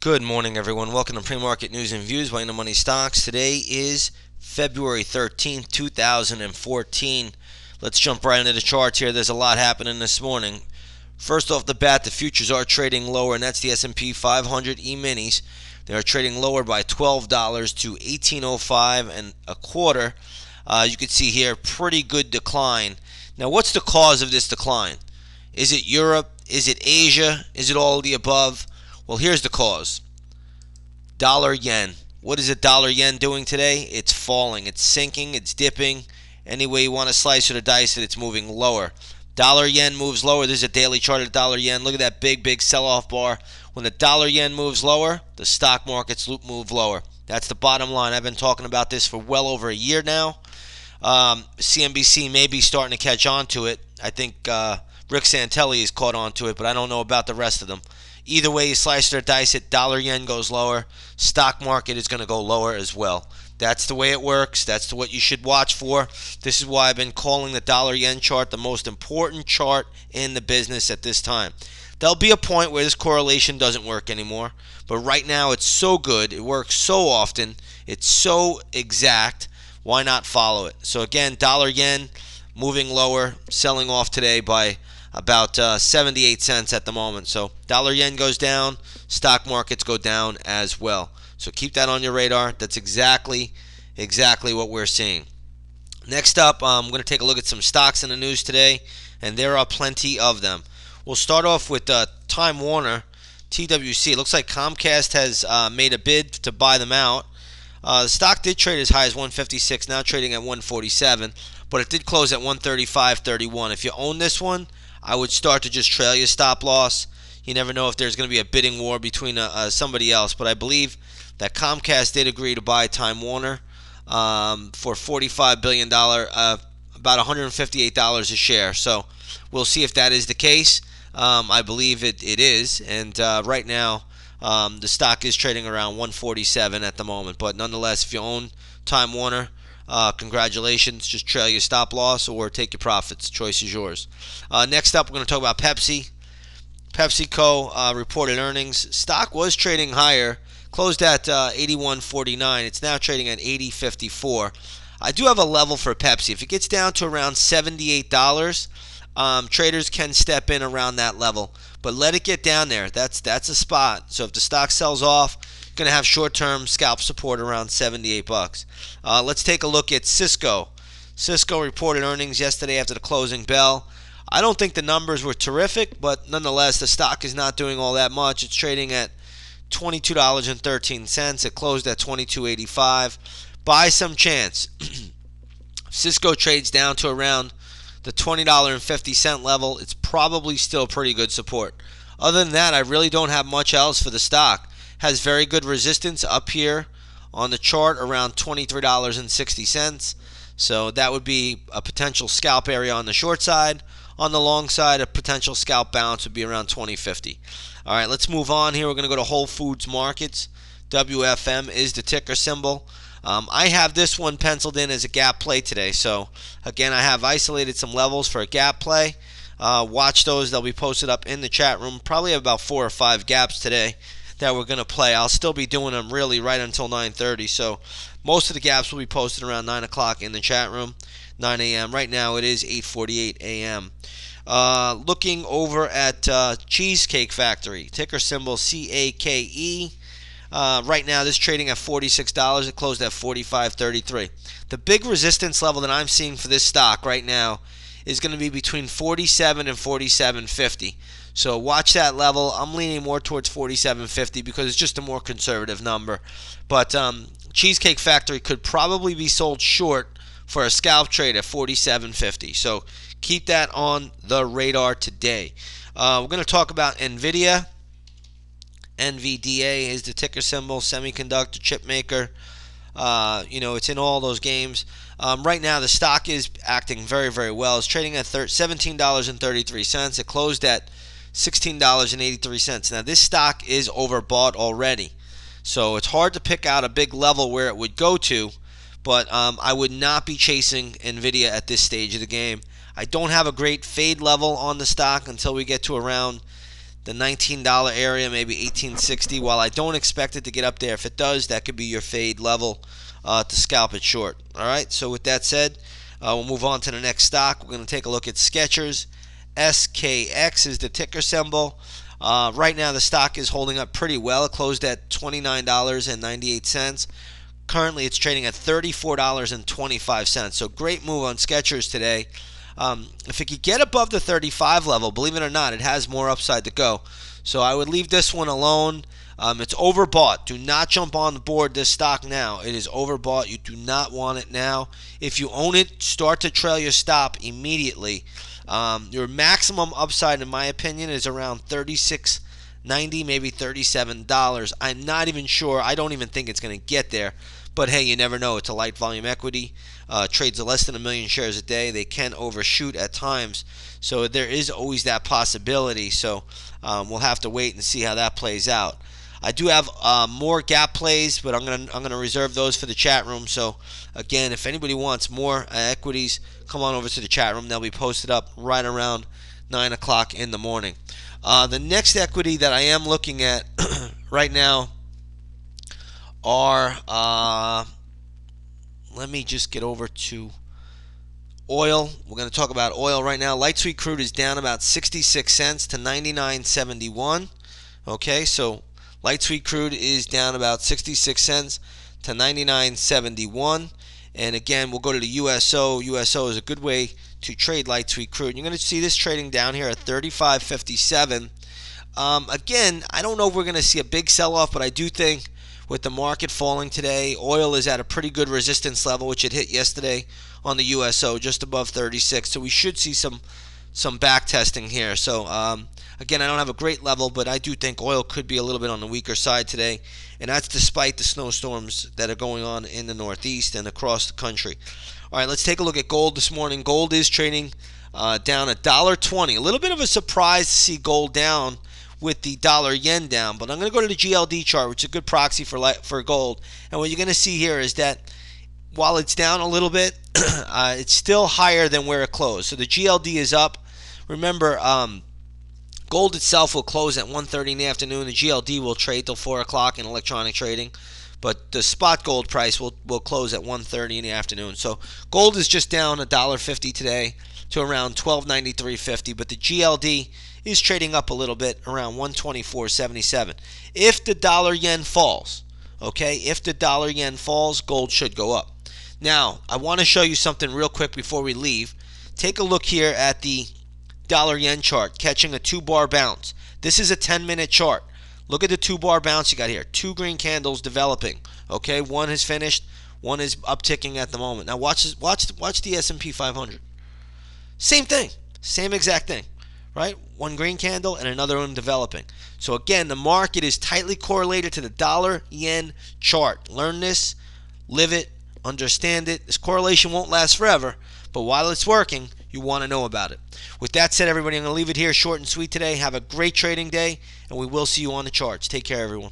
Good morning, everyone. Welcome to Pre-Market News and Views by In the Money Stocks. Today is February 13th, 2014. Let's jump right into the charts here. There's a lot happening this morning. First off the bat, the futures are trading lower, and that's the S&P 500 E-minis. They are trading lower by $12 to 18.05 and a quarter. You can see here, pretty good decline. Now, what's the cause of this decline? Is it Europe? Is it Asia? Is it all of the above? Well, here's the cause. Dollar yen. What is the dollar yen doing today? It's falling. It's sinking. It's dipping. Any way you want to slice it or dice it, it's moving lower. Dollar yen moves lower. There's a daily chart of dollar yen. Look at that big sell-off bar. When the dollar yen moves lower, the stock markets move lower. That's the bottom line. I've been talking about this for well over a year now. CNBC may be starting to catch on to it. I think Rick Santelli has caught on to it, but I don't know about the rest of them. Either way you slice it or dice it, dollar yen goes lower. Stock market is going to go lower as well. That's the way it works. That's what you should watch for. This is why I've been calling the dollar yen chart the most important chart in the business at this time. There'll be a point where this correlation doesn't work anymore, but right now it's so good. It works so often. It's so exact. Why not follow it? So again, dollar yen moving lower, selling off today by about 78 cents at the moment. So dollar yen goes down, stock markets go down as well. So keep that on your radar. That's exactly what we're seeing. Next up, I'm going to take a look at some stocks in the news today, and there are plenty of them. We'll start off with Time Warner, TWC. It looks like Comcast has made a bid to buy them out. The stock did trade as high as 156, now trading at 147, but it did close at 135.31. If you own this one, I would start to just trail your stop loss. You never know if there's going to be a bidding war between somebody else, but I believe that Comcast did agree to buy Time Warner for $45 billion, about $158 a share. So we'll see if that is the case. I believe it is, and right now the stock is trading around 147 at the moment. But nonetheless, if you own Time Warner, congratulations. Just trail your stop loss or take your profits. Choice is yours. Next up, we're going to talk about Pepsi. PepsiCo reported earnings. Stock was trading higher, closed at 81.49. It's now trading at 80.54. I do have a level for Pepsi. If it gets down to around $78, traders can step in around that level. But let it get down there. That's a spot. So if the stock sells off, going to have short-term scalp support around 78 bucks. Let's take a look at Cisco. Cisco reported earnings yesterday after the closing bell. I don't think the numbers were terrific, but nonetheless, the stock is not doing all that much. It's trading at $22.13. It closed at $22.85. Buy some chance. Cisco trades down to around the $20.50 level. It's probably still pretty good support. Other than that, I really don't have much else for the stock. Has very good resistance up here on the chart around $23.60. So that would be a potential scalp area on the short side. On the long side, a potential scalp bounce would be around $20.50. All right, let's move on here. We're going to go to Whole Foods Markets. WFM is the ticker symbol. I have this one penciled in as a gap play today. So again, I have isolated some levels for a gap play. Watch those. They'll be posted up in the chat room. Probably about 4 or 5 gaps today that we're going to play. I'll still be doing them really right until 9:30. So most of the gaps will be posted around 9 o'clock in the chat room, 9 a.m. Right now it is 8:48 a.m. Looking over at Cheesecake Factory, ticker symbol CAKE. Right now this is trading at $46. It closed at $45.33. The big resistance level that I'm seeing for this stock right now is going to be between $47 and $47.50. So watch that level. I'm leaning more towards $47.50 because it's just a more conservative number. But Cheesecake Factory could probably be sold short for a scalp trade at $47.50. So keep that on the radar today. We're going to talk about NVDA. NVDA is the ticker symbol, semiconductor chip maker. It's in all those games. Right now, the stock is acting very well. It's trading at $17.33. It closed at $16.83. Now, this stock is overbought already. So it's hard to pick out a big level where it would go to. But I would not be chasing NVIDIA at this stage of the game. I don't have a great fade level on the stock until we get to around the $19 area, maybe $18.60. While I don't expect it to get up there, if it does, that could be your fade level to scalp it short. All right, so with that said, we'll move on to the next stock. We're going to take a look at Skechers. SKX is the ticker symbol. Right now, the stock is holding up pretty well. It closed at $29.98. Currently, it's trading at $34.25. So great move on Skechers today. If it could get above the 35 level, believe it or not, it has more upside to go. So I would leave this one alone. It's overbought. Do not jump on board this stock now. It is overbought. You do not want it now. If you own it, start to trail your stop immediately. Your maximum upside, in my opinion, is around $36.90, maybe $37. I'm not even sure. I don't even think it's going to get there. But hey, you never know. It's a light volume equity. Trades less than 1 million shares a day. They can overshoot at times. So there is always that possibility. So we'll have to wait and see how that plays out. I do have more gap plays, but I'm gonna reserve those for the chat room. So again, if anybody wants more equities, come on over to the chat room. They'll be posted up right around 9 o'clock in the morning. The next equity that I am looking at right now are let me just get over to oil. We're going to talk about oil right now. Light sweet crude is down about 66 cents to 99.71. Okay, so light sweet crude is down about 66 cents to 99.71. And again, we'll go to the USO. USO is a good way to trade light sweet crude. You're going to see this trading down here at 35.57. Again, I don't know if we're going to see a big sell-off, but I do think with the market falling today, oil is at a pretty good resistance level, which it hit yesterday on the USO, just above 36. So we should see some back testing here. So again, I don't have a great level, but I do think oil could be a little bit on the weaker side today, and that's despite the snowstorms that are going on in the Northeast and across the country. All right, let's take a look at gold this morning. Gold is trading down $1.20. A little bit of a surprise to see gold down with the dollar-yen down, but I'm going to go to the GLD chart, which is a good proxy for gold. And what you're going to see here is that while it's down a little bit, it's still higher than where it closed. So the GLD is up. Remember, gold itself will close at 1:30 in the afternoon. The GLD will trade till 4 o'clock in electronic trading, but the spot gold price will close at 1:30 in the afternoon. So gold is just down $1.50 today to around $12.93.50, but the GLD is trading up a little bit around 124.77. If the dollar-yen falls, okay, if the dollar-yen falls, gold should go up. Now, I want to show you something real quick before we leave. Take a look here at the dollar-yen chart, catching a 2-bar bounce. This is a 10-minute chart. Look at the 2-bar bounce you got here. 2 green candles developing. Okay, one has finished, one is upticking at the moment. Now watch the S&P 500. Same thing, same exact thing, right? One green candle and another one developing. So again, the market is tightly correlated to the dollar-yen chart. Learn this, live it, understand it. This correlation won't last forever, but while it's working, you want to know about it. With that said, everybody, I'm going to leave it here short and sweet today. Have a great trading day, and we will see you on the charts. Take care, everyone.